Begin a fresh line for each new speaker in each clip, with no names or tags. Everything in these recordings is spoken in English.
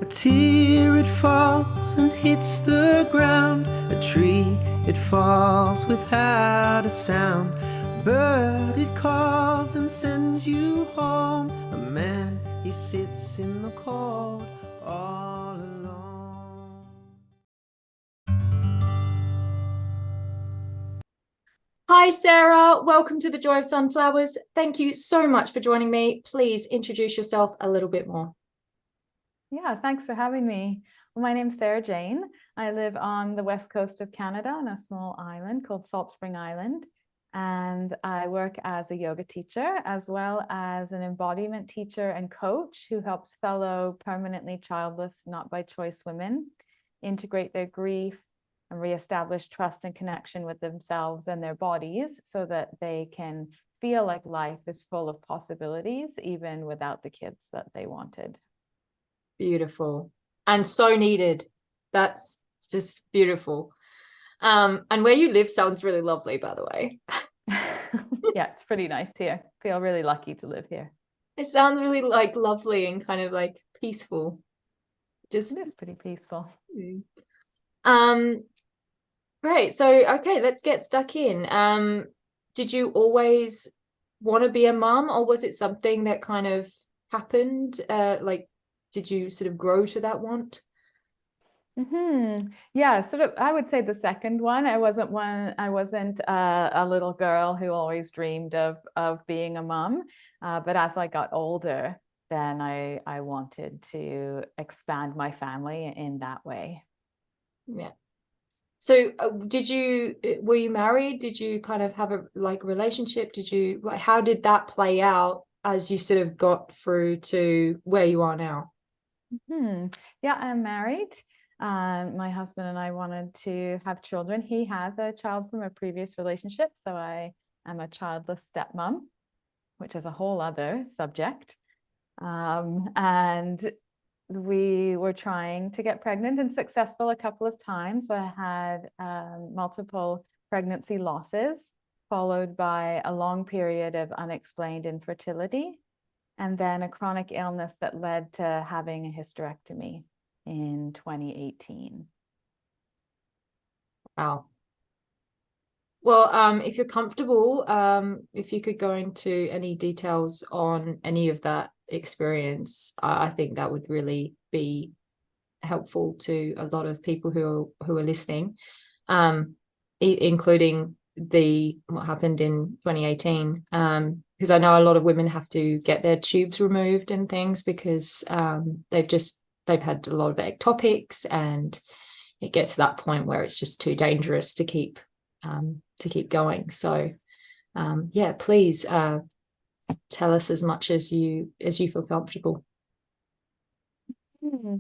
tear, it falls and hits the ground. A tree, it falls without a sound. A bird, it calls and sends you home. A man, he sits in the cold all alone.
Hi, Sarah. Welcome to the Joy of Sunflowers. Thank you so much for joining me. Please introduce yourself a little bit more.
Yeah, thanks for having me. Well, my name's Sarah Jane. I live on the west coast of Canada on a small island called Salt Spring Island. And I work as a yoga teacher as well as an embodiment teacher and coach who helps fellow permanently childless, not by choice women integrate their grief and reestablish trust and connection with themselves and their bodies so that they can feel like life is full of possibilities, even without the kids that they wanted.
Beautiful. And so needed. That's just beautiful. And where you live sounds really lovely, by the way.
Yeah, it's pretty nice here. Feel really lucky to live here.
It sounds really like lovely and kind of like peaceful. Just
It is pretty peaceful.
um great. So okay, let's get stuck in. Did you always want to be a mum, or was it something that kind of happened? Like, did you sort of grow to that want?
Yeah, sort of. I would say the second one. I wasn't a little girl who always dreamed of being a mum. But as I got older, then I wanted to expand my family in that way.
Yeah. So were you married? Did you kind of have a like relationship? How did that play out as you sort of got through to where you are now?
Yeah, I'm married. My husband and I wanted to have children. He has a child from a previous relationship, so I am a childless stepmom, which is a whole other subject. And we were trying to get pregnant and successful a couple of times. I had multiple pregnancy losses, followed by a long period of unexplained infertility, and then a chronic illness that led to having a hysterectomy in 2018.
Wow. Well, if you're comfortable, if you could go into any details on any of that experience, I think that would really be helpful to a lot of people who are listening, including the what happened in 2018. Because I know a lot of women have to get their tubes removed and things because they've had a lot of ectopics, and it gets to that point where it's just too dangerous to keep going. So yeah, please tell us as much as you feel comfortable.
Hmm.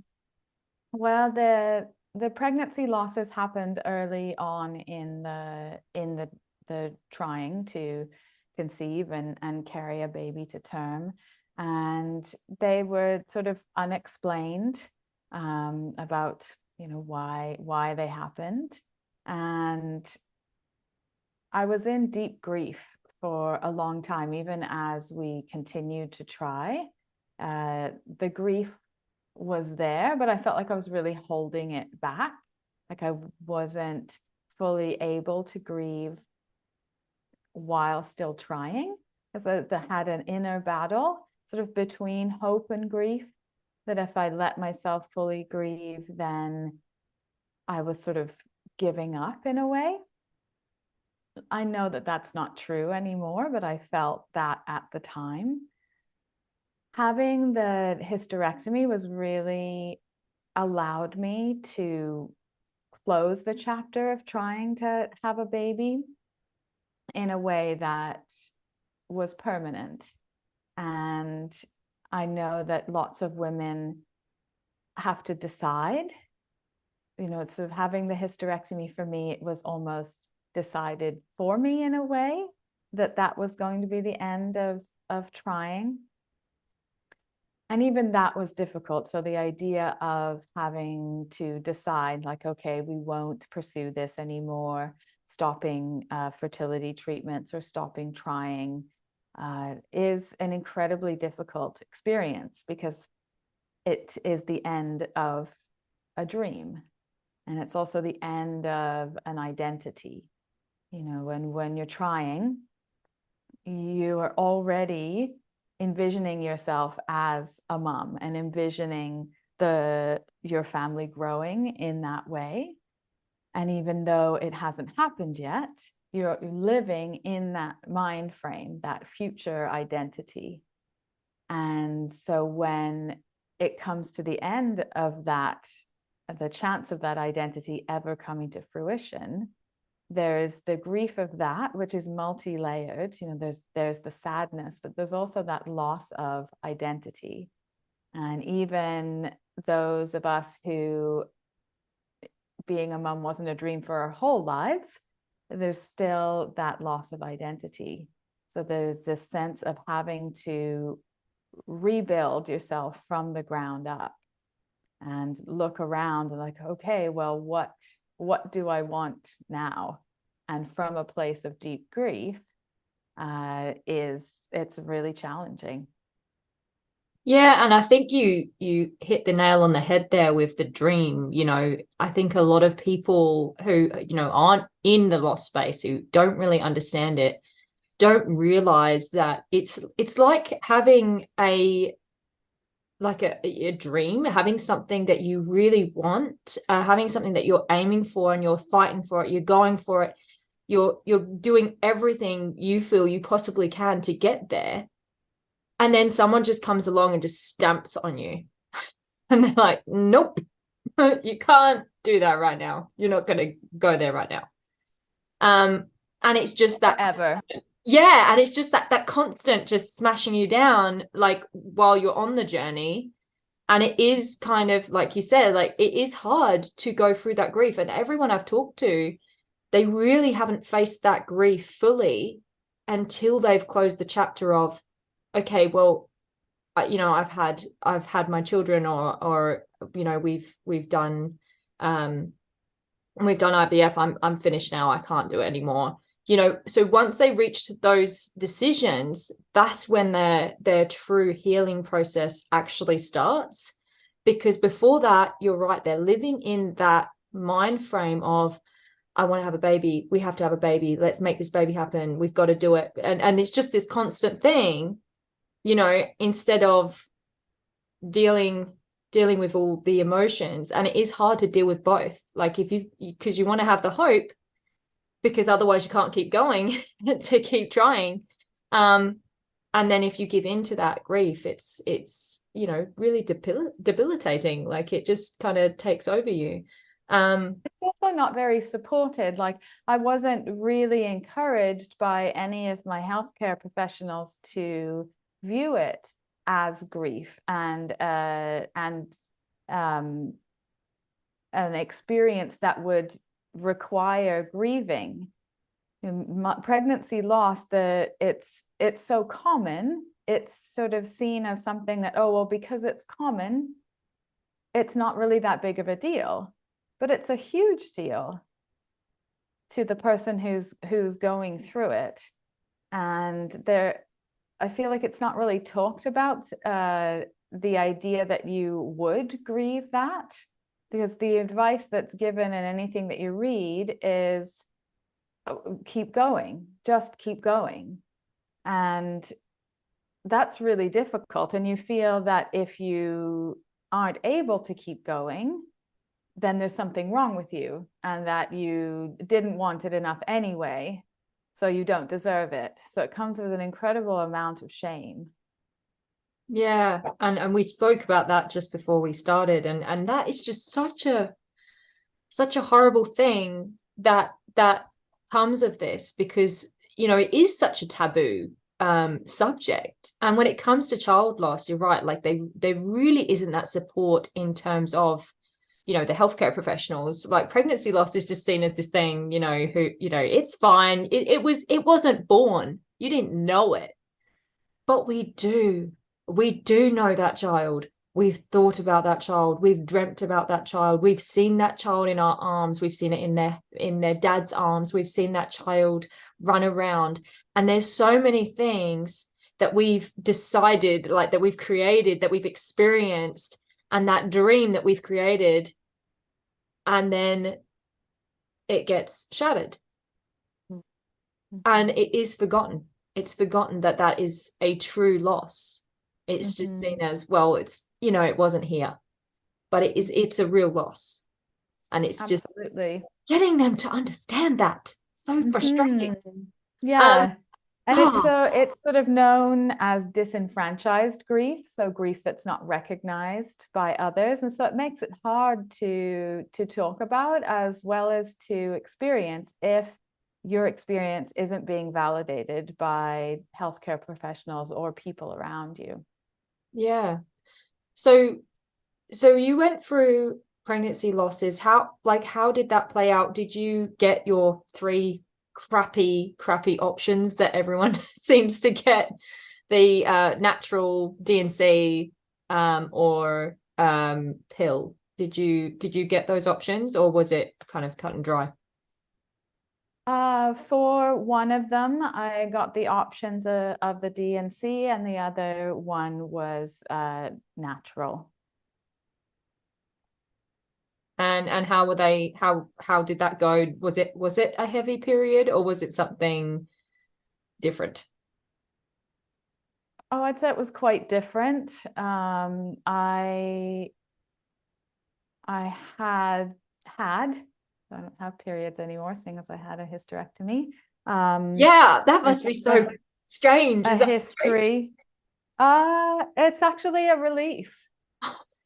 Well, the pregnancy losses happened early on in the trying to conceive and carry a baby to term, and they were sort of unexplained about why they happened, and I was in deep grief for a long time, even as we continued to try. The grief was there, but I felt like I was really holding it back. Like I wasn't fully able to grieve while still trying, because I had an inner battle sort of between hope and grief, that if I let myself fully grieve, then I was sort of giving up in a way. I know that that's not true anymore, but I felt that at the time. Having the hysterectomy was really allowed me to close the chapter of trying to have a baby in a way that was permanent. And I know that lots of women have to decide, it's sort of having the hysterectomy for me, it was almost decided for me in a way that that was going to be the end of trying. And even that was difficult. So the idea of having to decide, like, okay, we won't pursue this anymore, stopping fertility treatments or stopping trying, is an incredibly difficult experience, because it is the end of a dream, and it's also the end of an identity. You know, when you're trying, you are already envisioning yourself as a mom and envisioning your family growing in that way. And even though it hasn't happened yet, you're living in that mind frame, that future identity. And so when it comes to the end of that, the chance of that identity ever coming to fruition, there's the grief of that, which is multi-layered. You know, there's the sadness, but there's also that loss of identity. And even those of us who being a mum wasn't a dream for our whole lives, there's still that loss of identity. So there's this sense of having to rebuild yourself from the ground up and look around and like, okay, well, what do I want now? And from a place of deep grief, it's really challenging.
Yeah, and I think you hit the nail on the head there with the dream. You know, I think a lot of people who, you know, aren't in the loss space, who don't really understand it, don't realize that it's like having a dream, having something that you really want, having something that you're aiming for and you're fighting for it, you're going for it, you're doing everything you feel you possibly can to get there. And then someone just comes along and just stamps on you. And they're like, nope, you can't do that right now. You're not going to go there right now. And it's just that
ever.
Yeah, and it's just that constant just smashing you down, like, while you're on the journey. And it is kind of, like you said, like, it is hard to go through that grief. And everyone I've talked to, they really haven't faced that grief fully until they've closed the chapter of, okay, well, you know, I've had my children, or you know, we've done IVF. I'm finished now. I can't do it anymore. You know, so once they reach those decisions, that's when their true healing process actually starts. Because before that, you're right, they're living in that mind frame of, I want to have a baby, we have to have a baby, let's make this baby happen, we've got to do it. And it's just this constant thing, you know, instead of dealing with all the emotions. And it is hard to deal with both. Like, because you want to have the hope, because otherwise you can't keep going to keep trying. And then if you give in to that grief, it's you know, really debilitating. Like, it just kind of takes over you.
It's also not very supported. Like, I wasn't really encouraged by any of my healthcare professionals to view it as grief and an experience that would require grieving. Pregnancy loss, it's so common, it's sort of seen as something that, oh well, because it's common, it's not really that big of a deal. But it's a huge deal to the person who's going through it. And I feel like it's not really talked about, the idea that you would grieve that, because the advice that's given in anything that you read is, keep going, just keep going. And that's really difficult. And you feel that if you aren't able to keep going, then there's something wrong with you, and that you didn't want it enough anyway, so you don't deserve it. So it comes with an incredible amount of shame.
Yeah, and we spoke about that just before we started, and that is just such a horrible thing that comes of this, because, you know, it is such a taboo subject. And when it comes to child loss, you're right, like, there really isn't that support in terms of, you know, the healthcare professionals. Like, pregnancy loss is just seen as this thing, you know, who, you know, it's fine, it wasn't born, you didn't know it. But we do know that child. We've thought about that child, we've dreamt about that child, we've seen that child in our arms, we've seen it in their dad's arms, we've seen that child run around. And there's so many things that we've decided, like, that we've created, that we've experienced, and that dream that we've created, and then it gets shattered. And it is forgotten. It's forgotten that that is a true loss. It's just seen as, well, it's, you know, it wasn't here, but it's a real loss. And it's
Absolutely.
just getting them to understand that. So frustrating.
Yeah. And it's sort of known as disenfranchised grief, so grief that's not recognized by others. And so it makes it hard to talk about as well as to experience if your experience isn't being validated by healthcare professionals or people around you.
Yeah. So you went through pregnancy losses. How did that play out? Did you get your 3 crappy options that everyone seems to get, the natural D&C or pill? Did you get those options, or was it kind of cut and dry?
For one of them, I got the options of the D&C, and the other one was natural.
And how were they? How did that go? Was it a heavy period, or was it something different?
Oh, I'd say it was quite different. I had I don't have periods anymore, seeing as I had a hysterectomy.
Yeah, that must be so strange. Is that
history? It's actually a relief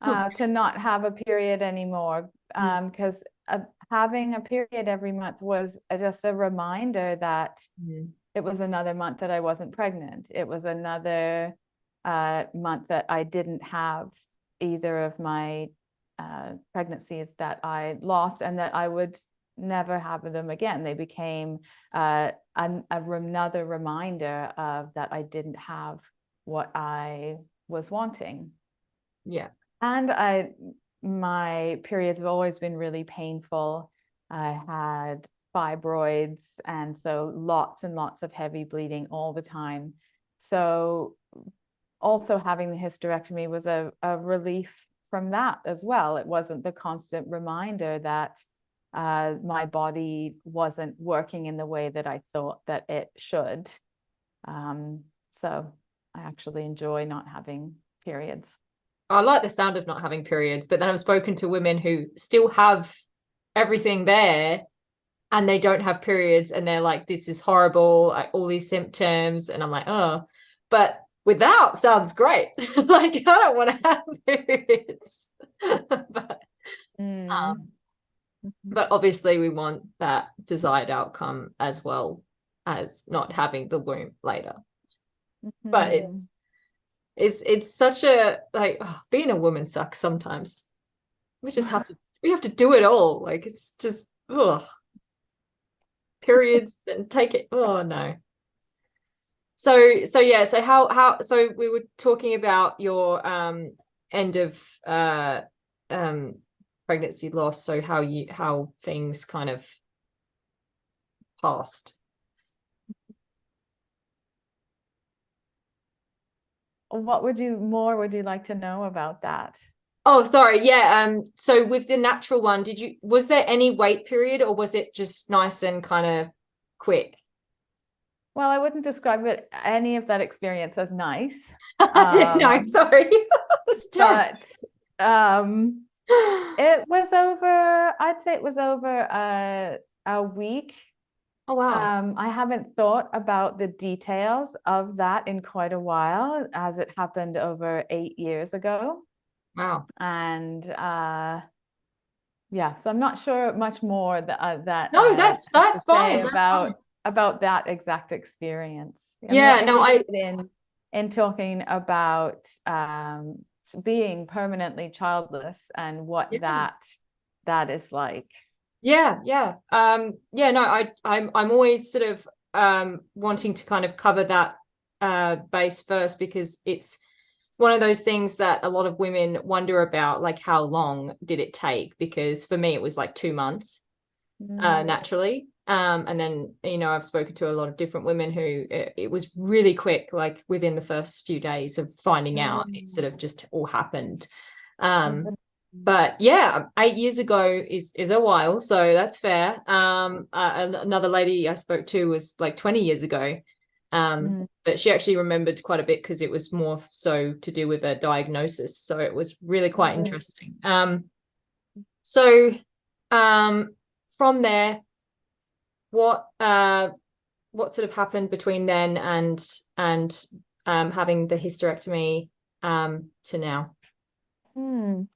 to not have a period anymore, because having a period every month was just a reminder that it was another month that I wasn't pregnant. It was another month that I didn't have either of my pregnancies that I lost, and that I would never have them again. They became another reminder of that I didn't have what I was wanting.
Yeah.
And my periods have always been really painful. I had fibroids, and so lots and lots of heavy bleeding all the time. So also having the hysterectomy was a relief from that as well. It wasn't the constant reminder that my body wasn't working in the way that I thought that it should. So I actually enjoy not having periods.
I like the sound of not having periods, but then I've spoken to women who still have everything there and they don't have periods, and they're like, this is horrible, like all these symptoms. And I'm like, oh, but without sounds great. Like, I don't want to have periods. But obviously we want that desired outcome as well as not having the womb later. But it's such a, like, being a woman sucks sometimes. We have to do it all. Like, it's just periods, and take it. Oh no. So yeah, so we were talking about your end of pregnancy loss, so how things kind of passed.
What would you like to know about that?
Oh, sorry. Yeah. So with the natural one, was there any wait period, or was it just nice and kind of quick?
Well, I wouldn't describe any of that experience as nice.
No, sorry.
But it was over, I'd say it was over a week.
Oh, wow.
I haven't thought about the details of that in quite a while, as it happened over 8 years ago.
Wow.
And yeah, so I'm not sure much more that
No, that's fine.
About that exact experience.
Yeah,
in talking about being permanently childless and what that is like.
Yeah. No, I'm always sort of wanting to kind of cover that base first, because it's one of those things that a lot of women wonder about, like, how long did it take? Because for me it was like 2 months naturally, and then, you know, I've spoken to a lot of different women who it was really quick, like within the first few days of finding out, it sort of just all happened. But yeah, 8 years ago is a while, so that's fair. Another lady I spoke to was like 20 years ago. But she actually remembered quite a bit because it was more so to do with a diagnosis. So it was really quite interesting. So from there, what sort of happened between then and having the hysterectomy to now?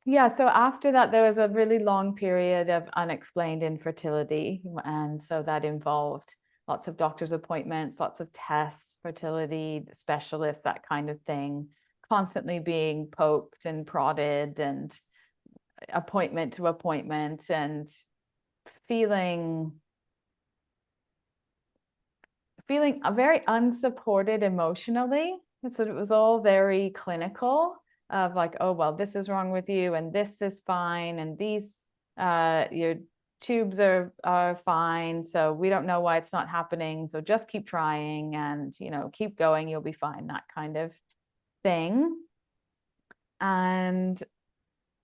Yeah, so after that, there was a really long period of unexplained infertility. And so that involved lots of doctor's appointments, lots of tests, fertility specialists, that kind of thing, constantly being poked and prodded and appointment to appointment, and feeling very unsupported emotionally. And so it was all very clinical, of like, oh, well, this is wrong with you, and this is fine, and these your tubes are fine, so we don't know why it's not happening, so just keep trying, and keep going, you'll be fine, that kind of thing. And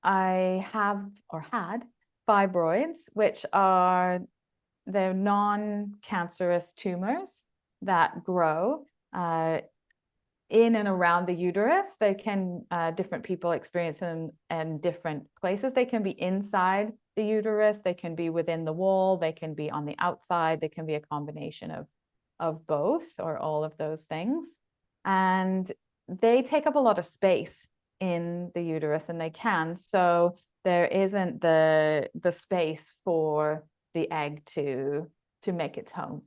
I have, or had, fibroids, which are, they're non-cancerous tumors that grow in and around the uterus. They can, different people experience them in different places. They can be inside the uterus, they can be within the wall, they can be on the outside, they can be a combination of both, or all of those things. And they take up a lot of space in the uterus, and they can. So there isn't the space for the egg to make its home.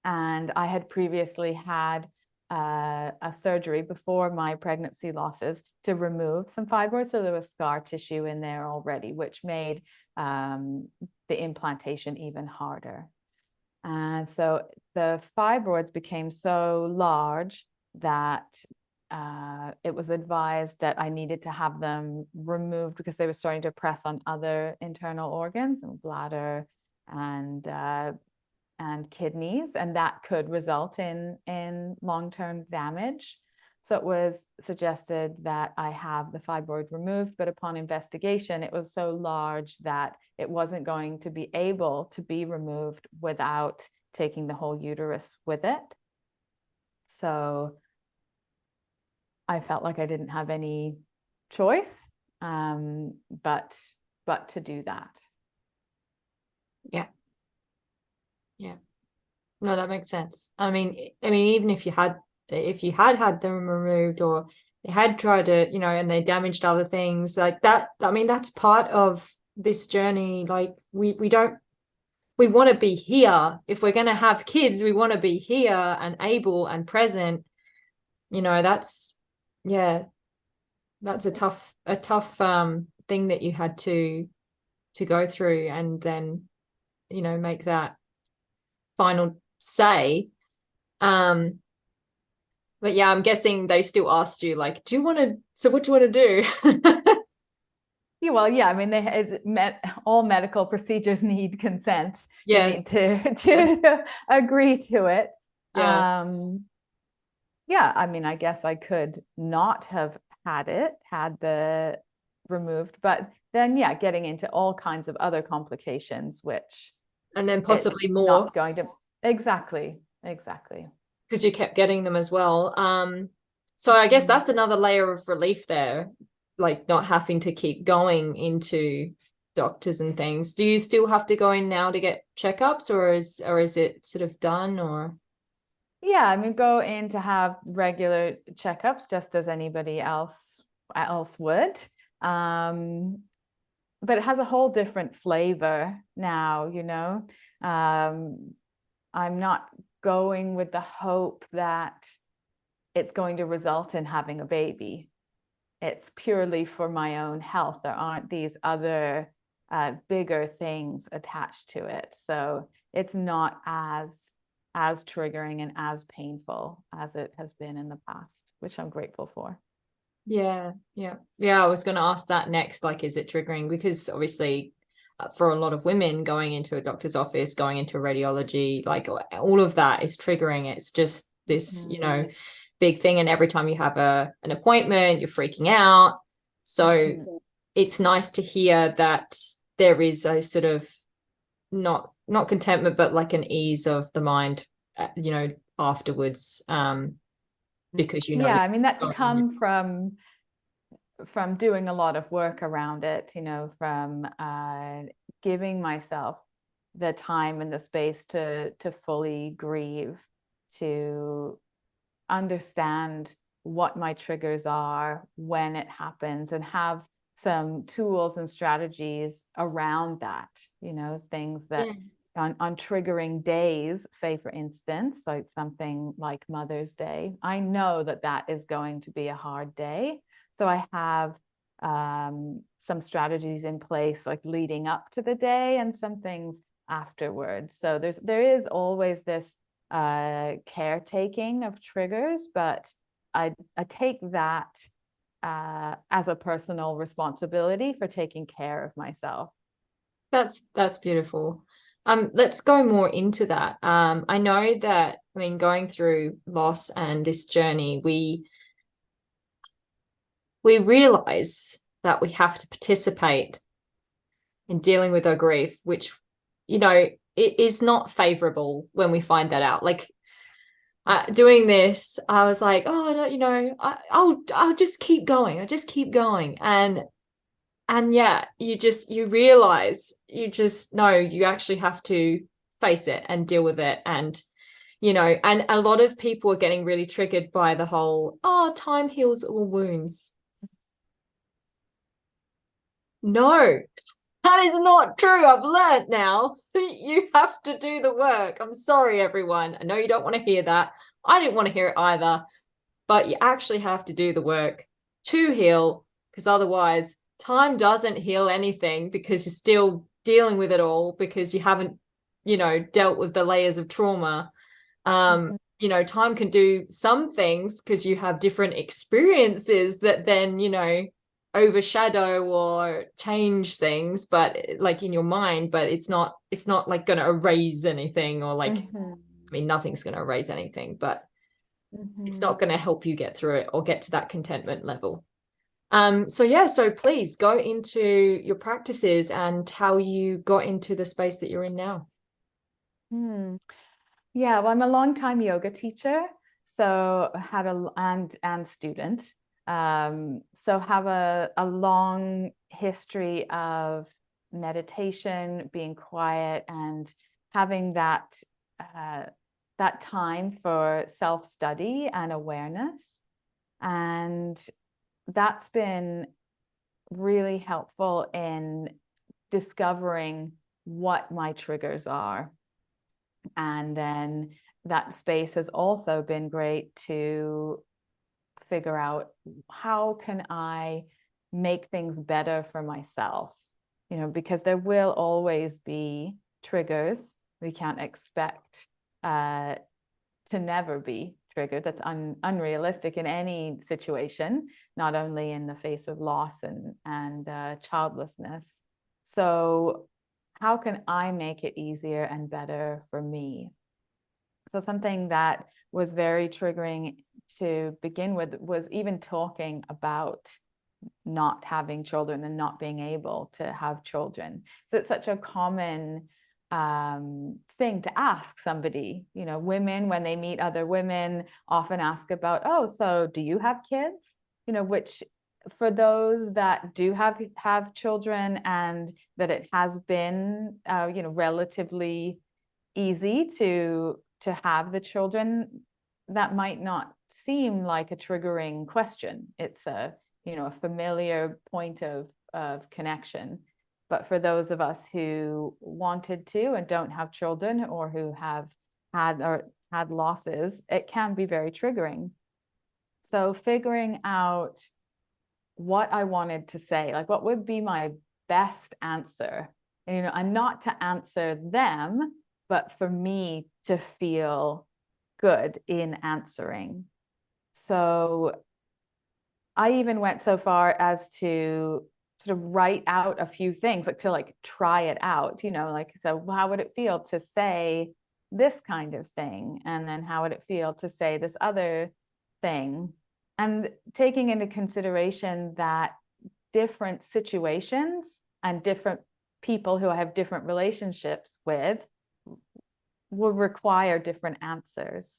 And I had previously had a surgery before my pregnancy losses to remove some fibroids. So there was scar tissue in there already, which made the implantation even harder. And so the fibroids became so large that it was advised that I needed to have them removed because they were starting to press on other internal organs, and bladder and kidneys, and that could result in long-term damage. So it was suggested that I have the fibroid removed, but upon investigation, it was so large that it wasn't going to be able to be removed without taking the whole uterus with it. So I felt like I didn't have any choice, but to do that.
Yeah. No, that makes sense. I mean, even if you had them removed, or they had tried to, and they damaged other things like that, I mean, that's part of this journey. Like we want to be here. If we're going to have kids, we want to be here and able and present. That's a tough thing that you had to go through, and then make that final say. But yeah, I'm guessing they still asked you, like, what do you want to do?
Yeah, well, yeah, I mean, all medical procedures need consent.
Yes.
You need to agree to it.
Yeah.
Yeah, I mean, I guess I could not have had the removed, but then, yeah, getting into all kinds of other complications, which,
and then possibly more,
not going to, exactly,
because you kept getting them as well. So I guess that's another layer of relief there, like not having to keep going into doctors and things. Do you still have to go in now to get checkups, or is it sort of done? Or
yeah, I mean, go in to have regular checkups just as anybody else would. But it has a whole different flavor now, I'm not going with the hope that it's going to result in having a baby. It's purely for my own health. There aren't these other bigger things attached to it. So it's not as triggering and as painful as it has been in the past, which I'm grateful for.
Yeah. I was going to ask that next. Like, is it triggering? Because obviously, for a lot of women, going into a doctor's office, going into radiology, like all of that is triggering. It's just this, big thing. And every time you have an appointment, you're freaking out. So it's nice to hear that there is a sort of not contentment, but like an ease of the mind, afterwards, because
Yeah, I mean, that's
going.
come from doing a lot of work around it, from giving myself the time and the space to fully grieve, to understand what my triggers are when it happens, and have some tools and strategies around that, things that on triggering days, say for instance, like something like Mother's Day, I know that that is going to be a hard day. So I have some strategies in place, like leading up to the day, and some things afterwards. So there is always this caretaking of triggers, but I take that as a personal responsibility for taking care of myself.
That's beautiful. Let's go more into that. I know that, I mean, going through loss and this journey, we realize that we have to participate in dealing with our grief, which, it is not favorable when we find that out. Like, doing this, I was like, oh, no, I'll just keep going. I just keep going. And yeah, you realize, you just know you actually have to face it and deal with it. And, and a lot of people are getting really triggered by the whole, oh, time heals all wounds. No, that is not true. I've learned now. You have to do the work. I'm sorry, everyone. I know you don't want to hear that. I didn't want to hear it either. But you actually have to do the work to heal, because otherwise time doesn't heal anything, because you're still dealing with it all, because you haven't, dealt with the layers of trauma. Time can do some things because you have different experiences that then, overshadow or change things, but like in your mind, but it's not like going to erase anything, or like, I mean, nothing's going to erase anything, but it's not going to help you get through it or get to that contentment level. So please go into your practices and how you got into the space that you're in now.
Yeah, well, I'm a longtime yoga teacher, so had and student. So have a long history of meditation, being quiet, and having that time for self-study and awareness. And that's been really helpful in discovering what my triggers are. And then that space has also been great to figure out, how can I make things better for myself? Because there will always be triggers. We can't expect to never be triggered. That's unrealistic in any situation, not only in the face of loss and childlessness. So how can I make it easier and better for me? So something that was very triggering to begin with was even talking about not having children and not being able to have children. So it's such a common thing to ask somebody. Women, when they meet other women, often ask about, oh, so do you have kids? Which, for those that do have children, and that it has been relatively easy to have the children, that might not seem like a triggering question. It's a familiar point of connection. But for those of us who wanted to and don't have children, or who have had losses, it can be very triggering. So figuring out what I wanted to say, like what would be my best answer, and not to answer them, but for me to feel good in answering. So I even went so far as to sort of write out a few things, like to try it out, so how would it feel to say this kind of thing? And then how would it feel to say this other thing? And taking into consideration that different situations and different people who I have different relationships with will require different answers,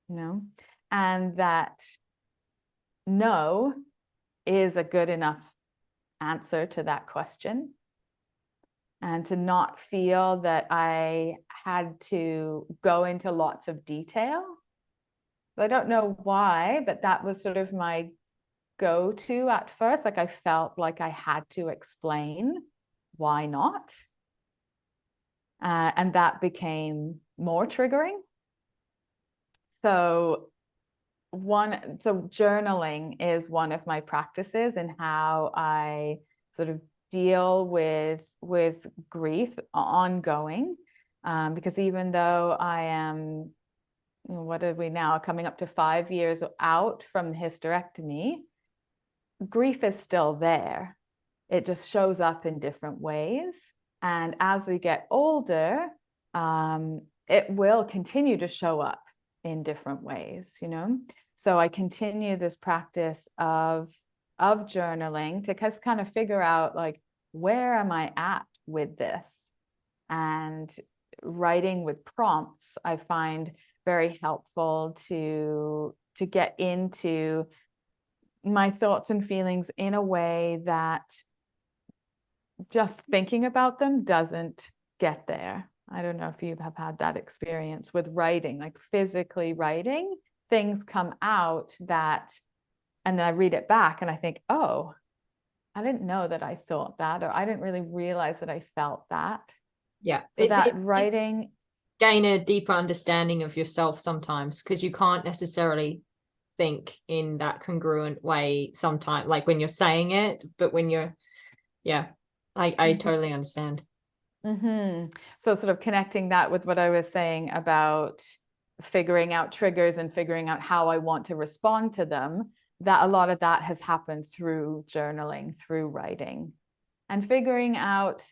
you know, and that no is a good enough answer to that question. And to not feel that I had to go into lots of detail. I don't know why, but that was sort of my go-to at first. Like I felt like I had to explain why not. And that became more triggering. So journaling is one of my practices in how I sort of deal with grief ongoing, because even though I am, what are we now, coming up to 5 years out from the hysterectomy, grief is still there. It just shows up in different ways. And as we get older, it will continue to show up in different ways, you know? So I continue this practice of journaling to just kind of figure out, like, where am I at with this? And writing with prompts, I find very helpful to get into my thoughts and feelings in a way that just thinking about them doesn't get there. I don't know if you have had that experience with writing, like physically writing, things come out that, and then I read it back and I think, oh, I didn't know that I thought that, or I didn't really realize that I felt that.
Yeah.
So that writing,
gain a deeper understanding of yourself sometimes, because you can't necessarily think in that congruent way sometimes, like when you're saying it, but when you're, yeah, I totally understand.
So sort of connecting that with what I was saying about figuring out triggers and figuring out how I want to respond to them, that a lot of that has happened through journaling, through writing, and figuring out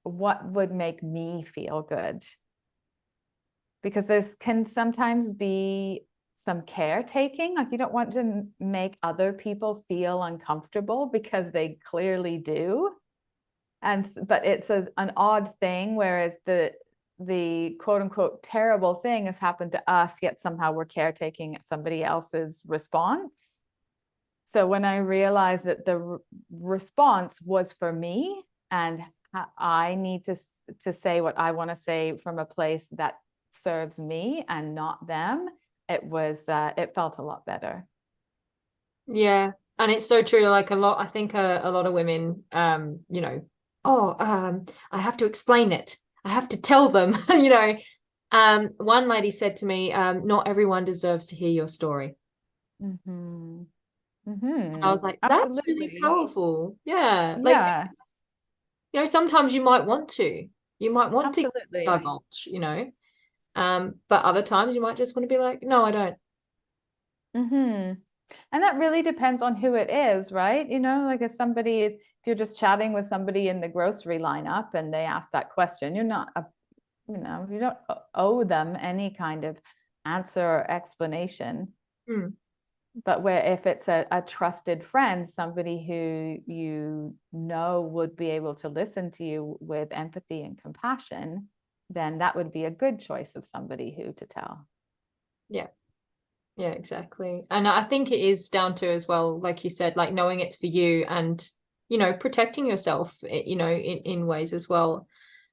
what would make me feel good. Because there can sometimes be some caretaking, like you don't want to make other people feel uncomfortable because they clearly do. But it's an odd thing, whereas the quote unquote terrible thing has happened to us, yet somehow we're caretaking somebody else's response. So when I realized that the response was for me and I need to say what I want to say from a place that serves me and not them, it felt a lot better.
Yeah. And it's so true. Like I think a lot of women, you know, I have to explain it. I have to tell them, you know. One lady said to me, not everyone deserves to hear your story. I was like, that's really powerful. Yeah. Like, you know, sometimes you might want to divulge, you know, but other times you might just want to be like, no, I don't.
And that really depends on who it is, right? You know, like if you're just chatting with somebody in the grocery lineup and they ask that question, you're not, you know, you don't owe them any kind of answer or explanation. But if it's a trusted friend, somebody who you know would be able to listen to you with empathy and compassion, then that would be a good choice of somebody who to tell.
Yeah. Yeah, exactly. And I think it is down to, as well, like you said, like knowing it's for you and, you know, protecting yourself, you know, in ways as well.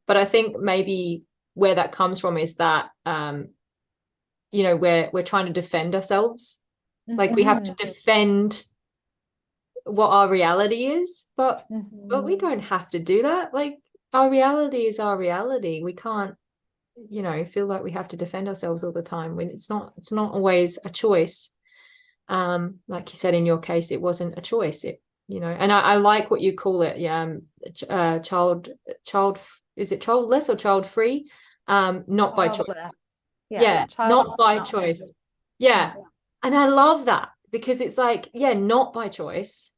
But I think maybe where that comes from is that, you know, we're trying to defend ourselves. Like we have to defend what our reality is, but we don't have to do that. Like our reality is our reality. We can't, you know, feel like we have to defend ourselves all the time when it's not always a choice. Like you said, in your case, it wasn't a choice. It, you know, and I like what you call it. Child, is it childless or child free? Not by choice. Yeah, not by choice. Yeah. And I love that, because it's like, yeah, not by choice.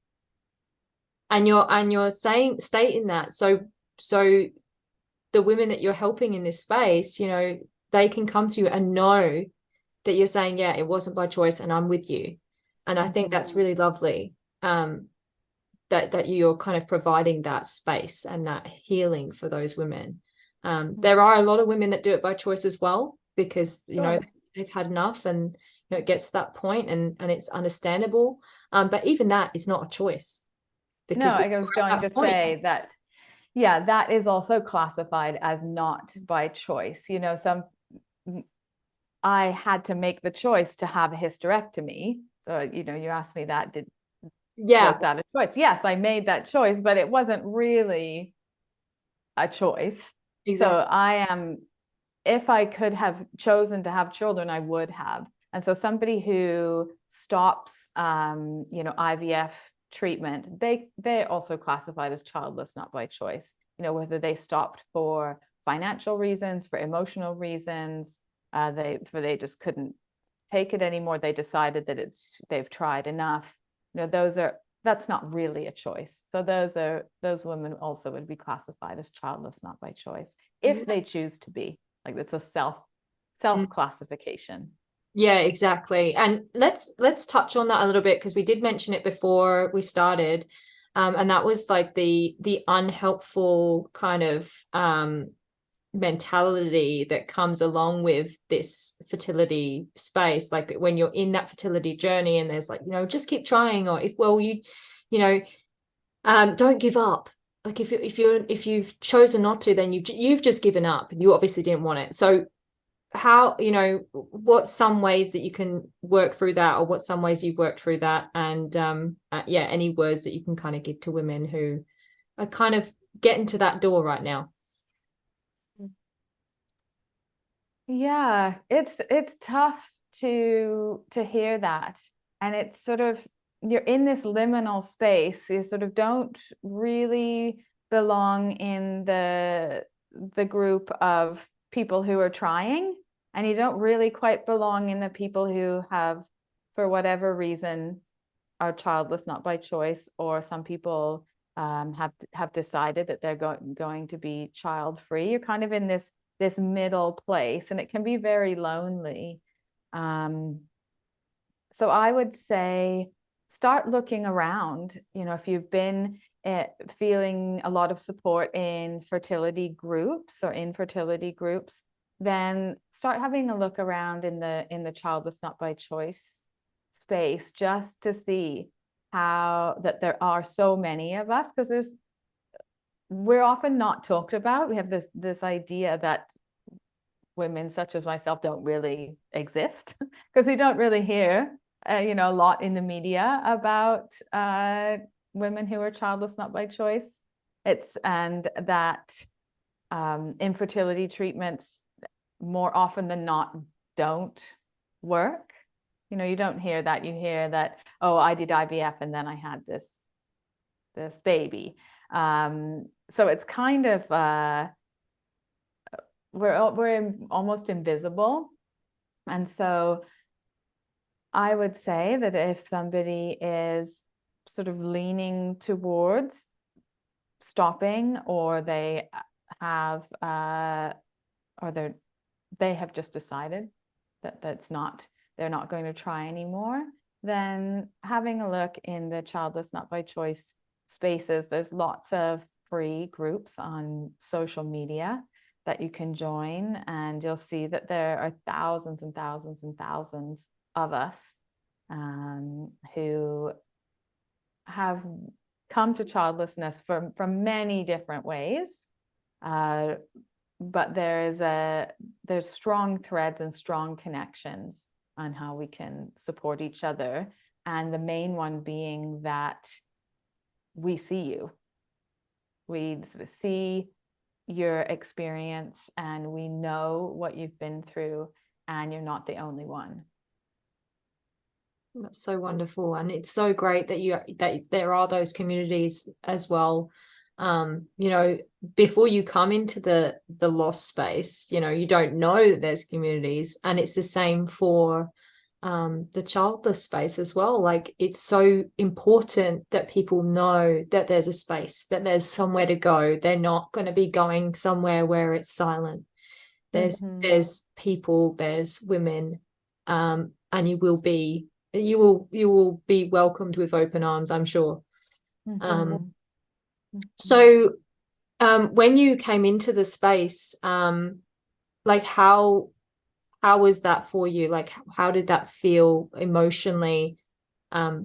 And you're stating that. So the women that you're helping in this space, you know, they can come to you and know that you're saying, yeah, it wasn't by choice and I'm with you. And I think that's really lovely. that you're kind of providing that space and that healing for those women. There are a lot of women that do it by choice as well, because they've had enough, and it gets to that point, and it's understandable. But even that is not a choice.
No, I was going to say that, yeah, that is also classified as not by choice. I had to make the choice to have a hysterectomy. So, you asked me that, was that a choice? Yes, I made that choice, but it wasn't really a choice. Exactly. So if I could have chosen to have children, I would have. And so somebody who stops, IVF treatment, they're also classified as childless, not by choice. Whether they stopped for financial reasons, for emotional reasons, they just couldn't take it anymore. They decided that they've tried enough. That's not really a choice. So those women also would be classified as childless, not by choice, if they choose to be. Like, it's a self classification.
Yeah, exactly. And let's touch on that a little bit, because we did mention it before we started, and that was like the unhelpful kind of mentality that comes along with this fertility space. Like, when you're in that fertility journey, and there's like, just keep trying, or don't give up. Like, if you've chosen not to, then you've just given up. You obviously didn't want it. So how, what's some ways that you can work through that, or what's some ways you've worked through that, and any words that you can kind of give to women who are kind of getting to that door right now?
Yeah, it's tough to hear that, and it's sort of, you're in this liminal space. You sort of don't really belong in the group of people who are trying, and you don't really quite belong in the people who have, for whatever reason, are childless, not by choice, or some people have decided that they're going to be child free. You're kind of in this middle place, and it can be very lonely. So I would say, start looking around. If you've been feeling a lot of support in fertility groups or infertility groups, then start having a look around in the childless, not by choice space, just to see how that there are so many of us, because we're often not talked about. We have this idea that women such as myself don't really exist, because we don't really hear a lot in the media about women who are childless, not by choice. And that infertility treatments, more often than not, don't work. You don't hear that. You hear that, oh, I did IVF and then I had this baby. So it's kind of we're almost invisible. And so I would say that if somebody is sort of leaning towards stopping, or they have they have just decided that they're not going to try anymore, then having a look in the childless, not by choice spaces. There's lots of free groups on social media that you can join, and you'll see that there are thousands and thousands and thousands of us who have come to childlessness from many different ways. But there's strong threads and strong connections on how we can support each other. And the main one being that we see you. We sort of see your experience, and we know what you've been through, and you're not the only one.
That's so wonderful, and it's so great that there are those communities as well. Before you come into the loss space, you don't know that there's communities, and it's the same for the childless space as well. Like, it's so important that people know that there's a space, that there's somewhere to go. They're not going to be going somewhere where it's silent. There's people, there's women, and you will be welcomed with open arms, I'm sure. Um,
Mhm.
so when you came into the space, like how was that for you? Like how did that feel emotionally,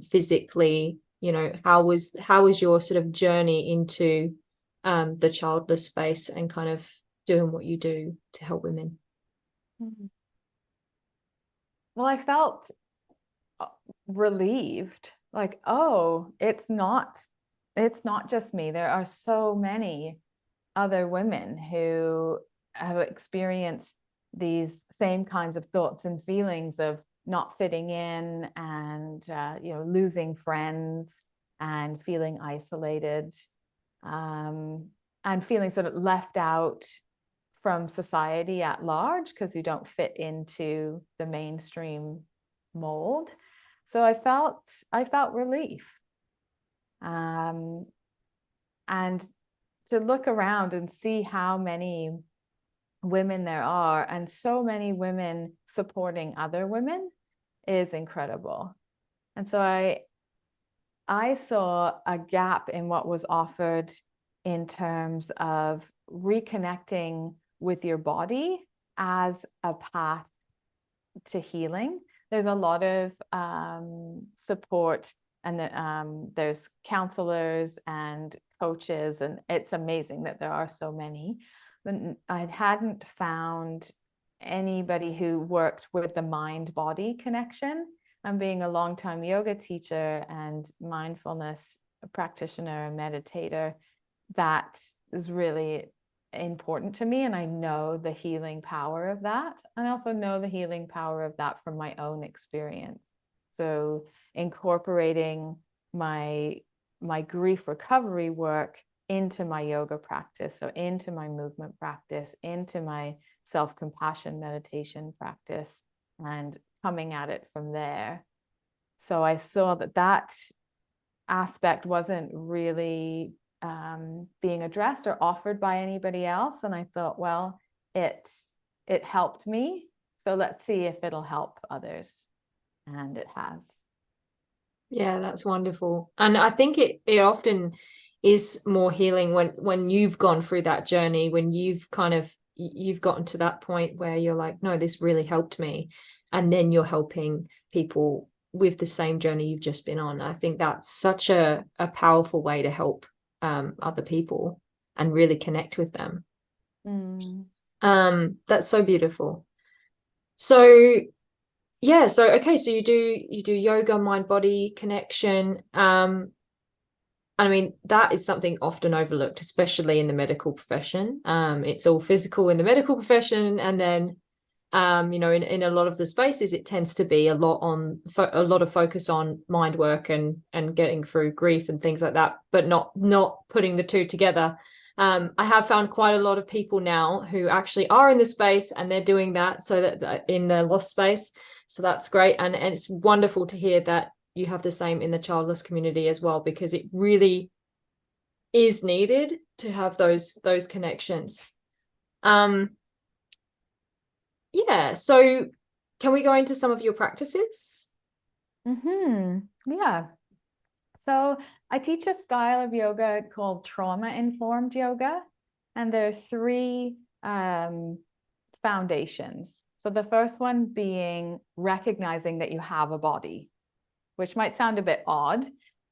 physically? You know, how was your sort of journey into the childless space and kind of doing what you do to help women?
Mhm. Well, I felt relieved, like, oh, it's not just me. There are so many other women who have experienced these same kinds of thoughts and feelings of not fitting in, and losing friends and feeling isolated, um, and feeling sort of left out from society at large because you don't fit into the mainstream mold. So I felt relief, um, and to look around and see how many women there are, and so many women supporting other women, is incredible. And so I saw a gap in what was offered in terms of reconnecting with your body as a path to healing. There's a lot of support, and there's counselors and coaches, and it's amazing that there are so many. But I hadn't found anybody who worked with the mind-body connection. And being a long-time yoga teacher and mindfulness practitioner and meditator, that is really important to me, and I know the healing power of that. I also know the healing power of that from my own experience. So incorporating my grief recovery work into my yoga practice, so into my movement practice, into my self-compassion meditation practice, and coming at it from there. So I saw that aspect wasn't really being addressed or offered by anybody else, and I thought, well, it helped me, so let's see if it'll help others, and it has.
Yeah, that's wonderful. And I think it often is more healing when you've gone through that journey, when you've gotten to that point where you're like, no, this really helped me. And then you're helping people with the same journey you've just been on. I think that's such a powerful way to help other people and really connect with them. That's so beautiful. So yeah, so okay, so you do yoga, mind body connection. I mean, that is something often overlooked, especially in the medical profession. It's all physical in the medical profession, and then in a lot of the spaces, it tends to be a lot of focus on mind work and getting through grief and things like that, but not putting the two together. I have found quite a lot of people now who actually are in the space and they're doing that, so that in the lost space. So that's great, and it's wonderful to hear that you have the same in the childless community as well, because it really is needed to have those connections. Yeah, so can we go into some of your practices?
Yeah. So I teach a style of yoga called trauma-informed yoga, and there are three foundations. So the first one being recognizing that you have a body, which might sound a bit odd,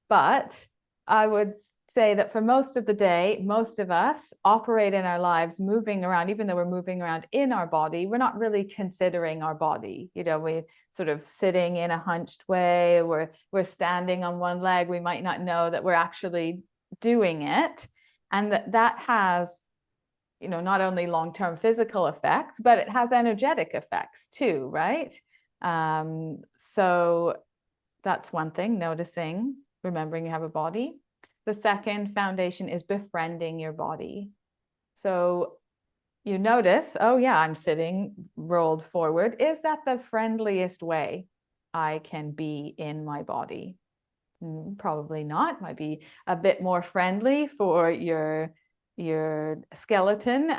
but I would say that for most of the day, most of us operate in our lives moving around. Even though we're moving around in our body, we're not really considering our body. We sort of sitting in a hunched way, we're standing on one leg, we might not know that we're actually doing it, and that has not only long-term physical effects, but it has energetic effects too, right? So that's one thing, noticing, remembering you have a body. The second foundation is befriending your body. So you notice, oh yeah, I'm sitting rolled forward. Is that the friendliest way I can be in my body? Probably not. Might be a bit more friendly for your skeleton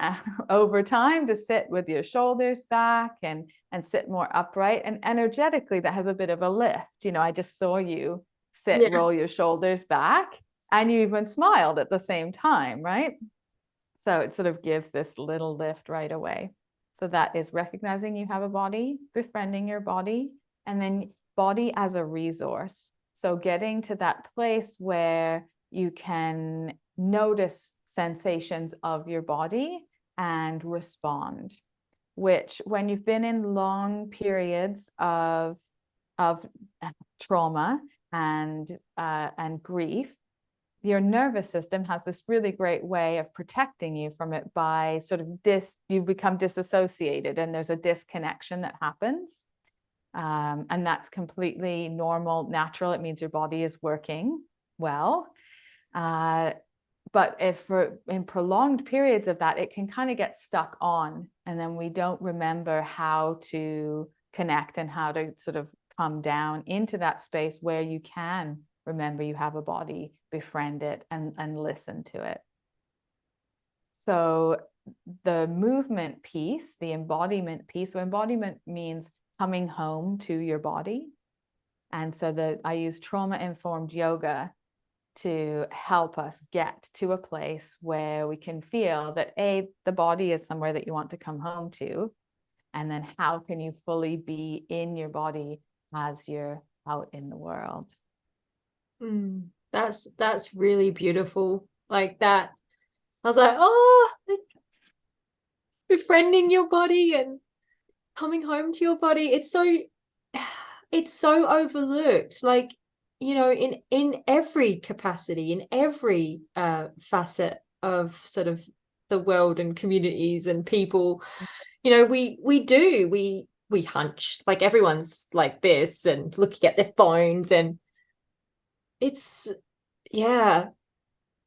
over time to sit with your shoulders back and sit more upright, and energetically that has a bit of a lift. I just saw you sit, roll your shoulders back, And you even smiled at the same time, right? So it sort of gives this little lift right away. So that is recognizing you have a body, befriending your body, and then body as a resource. So getting to that place where you can notice sensations of your body and respond, which when you've been in long periods of trauma and grief, your nervous system has this really great way of protecting you from it by sort of you become disassociated, and there's a disconnection that happens. And that's completely normal, natural. It means your body is working well. But if in prolonged periods of that, it can kind of get stuck on, and then we don't remember how to connect and how to sort of come down into that space where you can remember you have a body, befriend it, and listen to it. So the movement piece, the embodiment piece, so embodiment means coming home to your body. And so I use trauma-informed yoga to help us get to a place where we can feel that the body is somewhere that you want to come home to, and then how can you fully be in your body as you're out in the world.
That's really beautiful. Like that, I was like, oh, like befriending your body and coming home to your body. It's so overlooked. Like, you know, in every capacity, in every facet of sort of the world and communities and people, you know, we hunch, like everyone's like this and looking at their phones, and it's, yeah.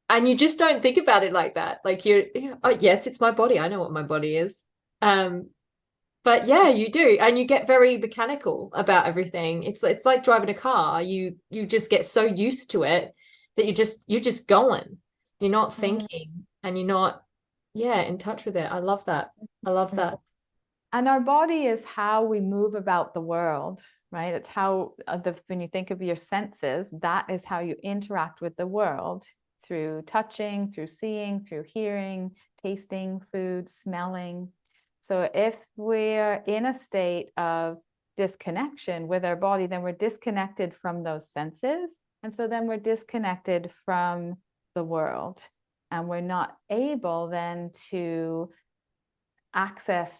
And you just don't think about it like that. Like oh, yes, it's my body. I know what my body is. But yeah, you do. And you get very mechanical about everything. It's like driving a car. You just get so used to it that you're just going. You're not thinking, and you're not, in touch with it. I love that. I love that.
And our body is how we move about the world, right? It's how when you think of your senses, that is how you interact with the world, through touching, through seeing, through hearing, tasting food, smelling. So if we're in a state of disconnection with our body, then we're disconnected from those senses. And so then we're disconnected from the world. And we're not able then to access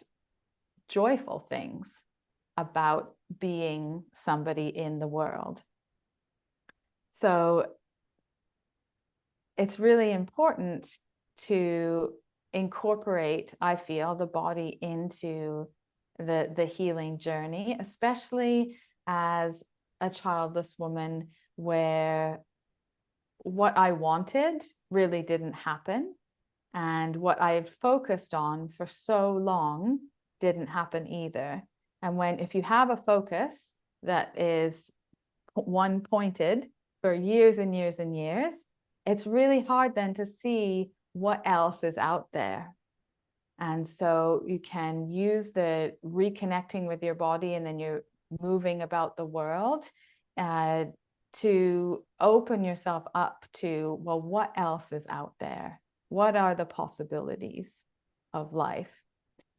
joyful things about being somebody in the world. So it's really important to incorporate, I feel, the body into the healing journey, especially as a childless woman, where what I wanted really didn't happen, and what I had focused on for so long didn't happen either. And if you have a focus that is one pointed for years and years and years, it's really hard then to see what else is out there. And so you can use the reconnecting with your body, and then you're moving about the world to open yourself up to, well, what else is out there? What are the possibilities of life?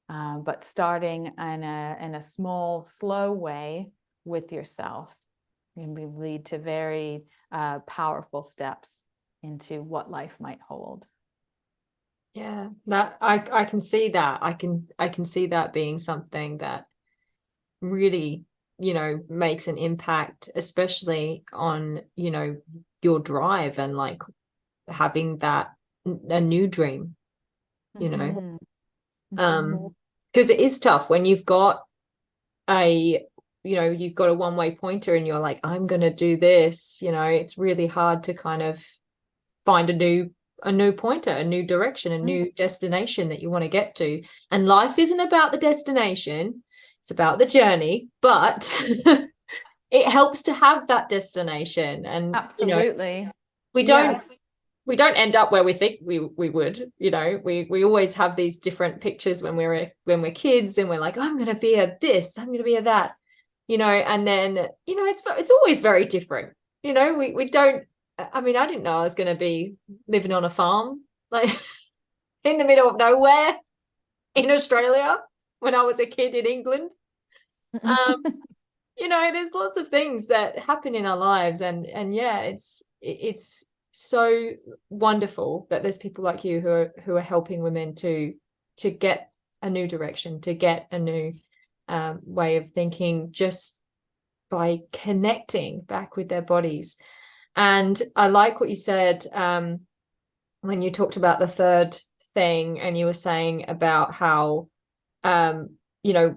But starting in a small, slow way with yourself can lead to very powerful steps into what life might hold.
Yeah, that I can see that. I can see that being something that really, you know, makes an impact, especially on, you know, your drive and like having a new dream, you know. Because it is tough when you've got you've got a one-way pointer and you're like, I'm gonna do this, you know. It's really hard to kind of find a new pointer, a new direction, a new destination that you want to get to. And life isn't about the destination, it's about the journey, but it helps to have that destination. And
absolutely,
you know, we don't end up where we think we would, you know. We always have these different pictures when we're kids, and we're like, I'm going to be a this, I'm going to be a that, you know. And then, you know, it's always very different, you know. We don't I mean, I didn't know I was going to be living on a farm, like in the middle of nowhere in Australia when I was a kid in England. Um, you know, there's lots of things that happen in our lives, and yeah, it's so wonderful that there's people like you who are helping women to get a new direction, to get a new way of thinking, just by connecting back with their bodies. And I like what you said when you talked about the third thing, and you were saying about how you know,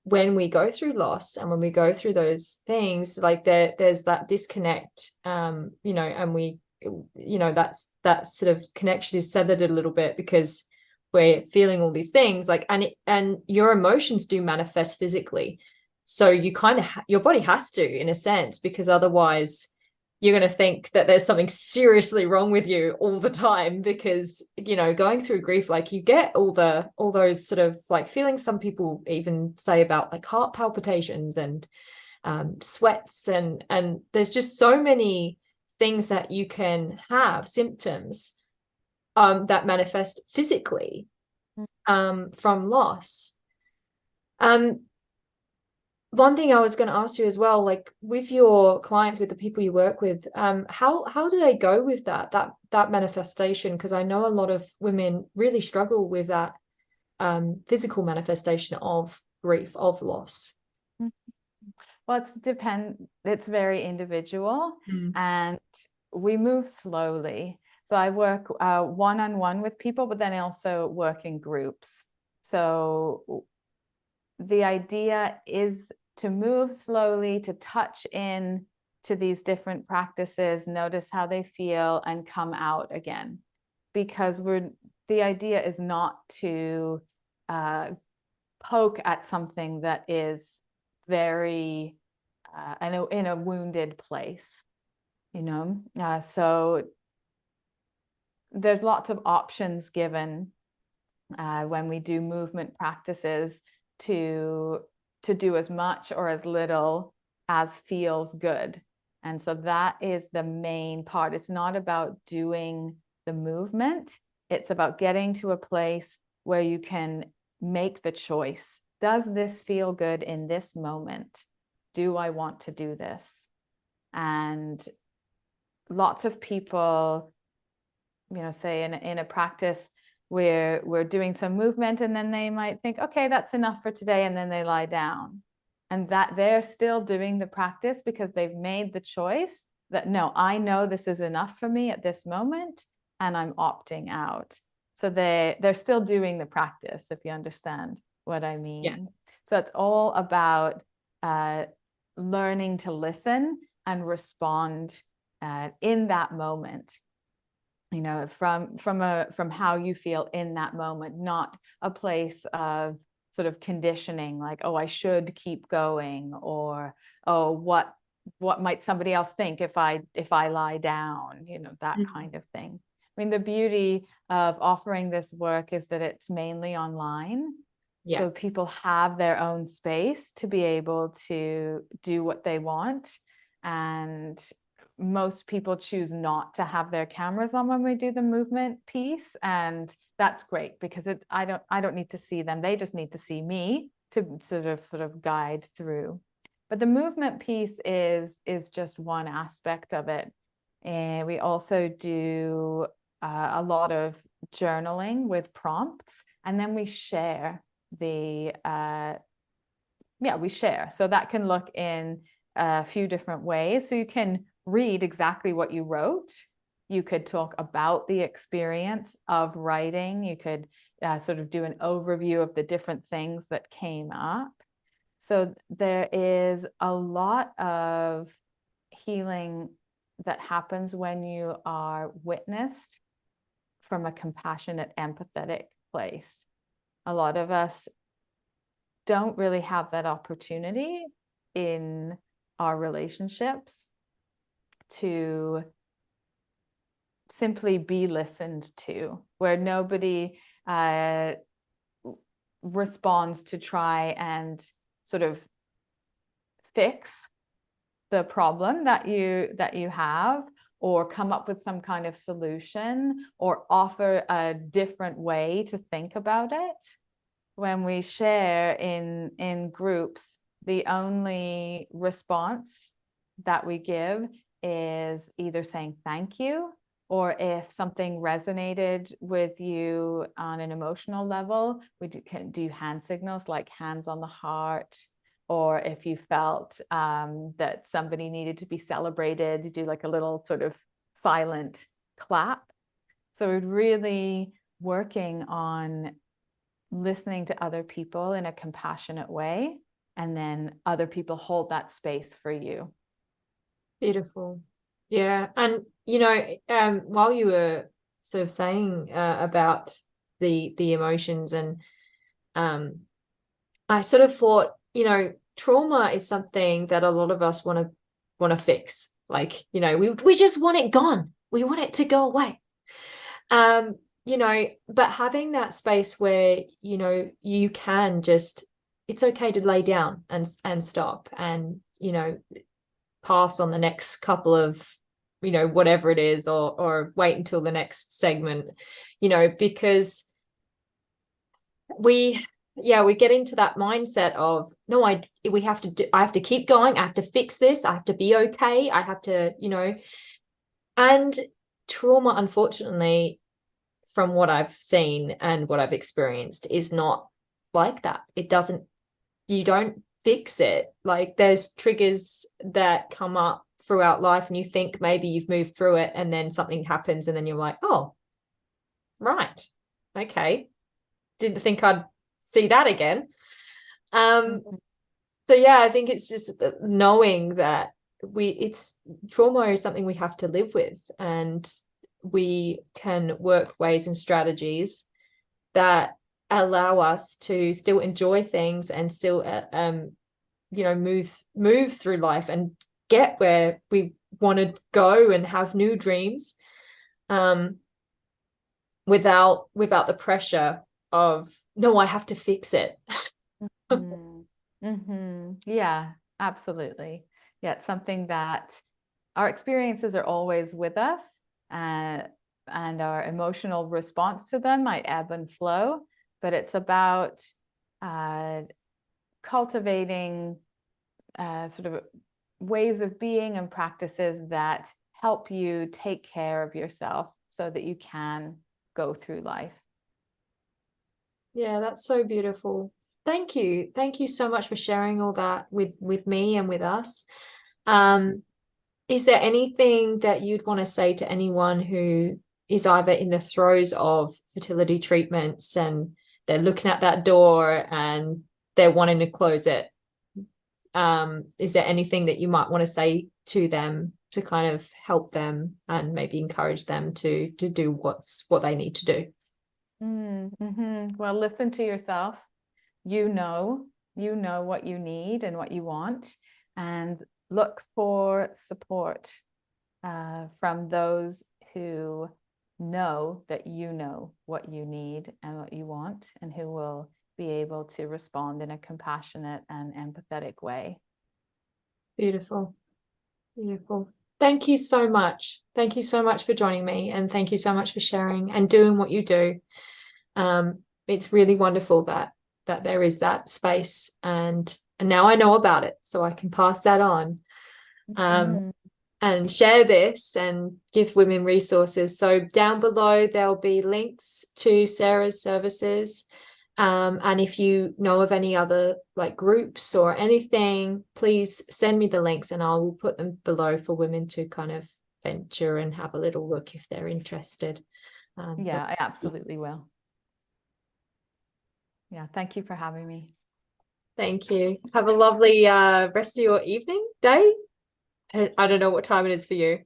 when we go through loss and when we go through those things, like there's that disconnect, you know, and we, you know, that sort of connection is severed a little bit because we're feeling all these things, like, and your emotions do manifest physically. So you kind of your body has to, in a sense, because otherwise you're going to think that there's something seriously wrong with you all the time, because, you know, going through grief, like, you get all those sort of like feelings. Some people even say about like heart palpitations and sweats, and there's just so many things that you can have, symptoms that manifest physically from loss. One thing I was going to ask you as well, like with your clients, with the people you work with, how do they go with that manifestation? Because I know a lot of women really struggle with that physical manifestation of grief, of loss.
Well, it's very individual, and we move slowly. So I work one-on-one with people, but then I also work in groups. So the idea is to move slowly, to touch in to these different practices, notice how they feel, and come out again. Because the idea is not to poke at something that is very in a wounded place, you know. So there's lots of options given when we do movement practices to do as much or as little as feels good. And so that is the main part. It's not about doing the movement. It's about getting to a place where you can make the choice. Does this feel good in this moment? Do I want to do this? And lots of people, you know, say in a practice where we're doing some movement, and then they might think, okay, that's enough for today, and then they lie down, and that they're still doing the practice because they've made the choice that, no, I know this is enough for me at this moment, and I'm opting out. So they're still doing the practice, if you understand what I mean.
Yeah.
So it's all about learning to listen and respond in that moment, you know, from how you feel in that moment, not a place of sort of conditioning, like, oh, I should keep going, or, oh, what might somebody else think if I lie down, you know, that kind of thing. I mean, the beauty of offering this work is that it's mainly online.
Yeah.
So people have their own space to be able to do what they want. And most people choose not to have their cameras on when we do the movement piece. And that's great, because I don't need to see them. They just need to see me to sort of guide through. But the movement piece is just one aspect of it. And we also do a lot of journaling with prompts, and then we share we share. So that can look in a few different ways. So you can read exactly what you wrote. You could talk about the experience of writing. You could sort of do an overview of the different things that came up. So there is a lot of healing that happens when you are witnessed from a compassionate, empathetic place. A lot of us don't really have that opportunity in our relationships to simply be listened to, where nobody responds to try and sort of fix the problem that you have, or come up with some kind of solution or offer a different way to think about it. When we share in groups, the only response that we give is either saying thank you, or if something resonated with you on an emotional level, we can do hand signals like hands on the heart. Or if you felt that somebody needed to be celebrated, you do like a little sort of silent clap. So we're really working on listening to other people in a compassionate way, and then other people hold that space for you.
Beautiful. Yeah. And, while you were sort of saying about the emotions, and I sort of thought, trauma is something that a lot of us want to fix. Like, we just want it gone. We want it to go away. But having that space where, you can just, it's okay to lay down and stop and, pass on the next couple of, whatever it is, or wait until the next segment, because we get into that mindset of, no, I have to keep going. I have to fix this. I have to be okay. I have to, and trauma, unfortunately, from what I've seen and what I've experienced, is not like that. You don't fix it. Like, there's triggers that come up throughout life and you think maybe you've moved through it, and then something happens and then you're like, oh, right, okay, didn't think I'd see that again. So yeah, I think it's just knowing that trauma is something we have to live with, and we can work ways and strategies that allow us to still enjoy things and still move through life and get where we want to go and have new dreams, without the pressure of, no, I have to fix it.
Yeah, absolutely. Yeah, it's something that our experiences are always with us, and our emotional response to them might ebb and flow, but it's about cultivating sort of ways of being and practices that help you take care of yourself so that you can go through life.
Yeah, that's so beautiful. Thank you. Thank you so much for sharing all that with me and with us. Is there anything that you'd want to say to anyone who is either in the throes of fertility treatments and they're looking at that door and they're wanting to close it? Is there anything that you might want to say to them to kind of help them and maybe encourage them to do what they need to do?
Well, listen to yourself. You know what you need and what you want, and look for support from those who know that you know what you need and what you want, and who will be able to respond in a compassionate and empathetic way. Beautiful.
Beautiful. Thank you so much. Thank you so much for joining me, and thank you so much for sharing and doing what you do. It's really wonderful that there is that space, and now I know about it, so I can pass that on, and share this and give women resources. So down below there'll be links to Sarah's services. And if you know of any other like groups or anything, please send me the links and I will put them below for women to kind of venture and have a little look if they're interested.
Yeah, I absolutely will. Yeah, thank you for having me.
Thank you. Have a lovely rest of your evening, day. I don't know what time it is for you.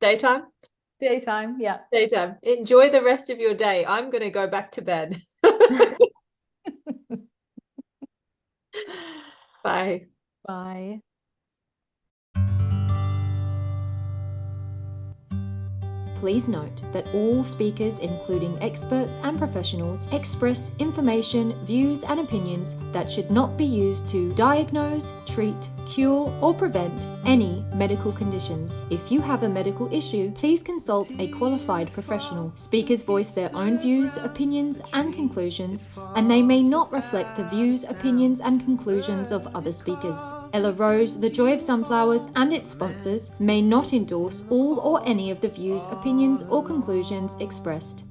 Daytime?
Daytime, yeah.
Daytime. Enjoy the rest of your day. I'm going to go back to bed. Bye.
Bye.
Please note that all speakers, including experts and professionals, express information, views, and opinions that should not be used to diagnose, treat, cure, or prevent any medical conditions. If you have a medical issue, please consult a qualified professional. Speakers voice their own views, opinions, and conclusions, and they may not reflect the views, opinions, and conclusions of other speakers. Ella Rose, The Joy of Sunflowers, and its sponsors may not endorse all or any of the views, opinions, or conclusions expressed.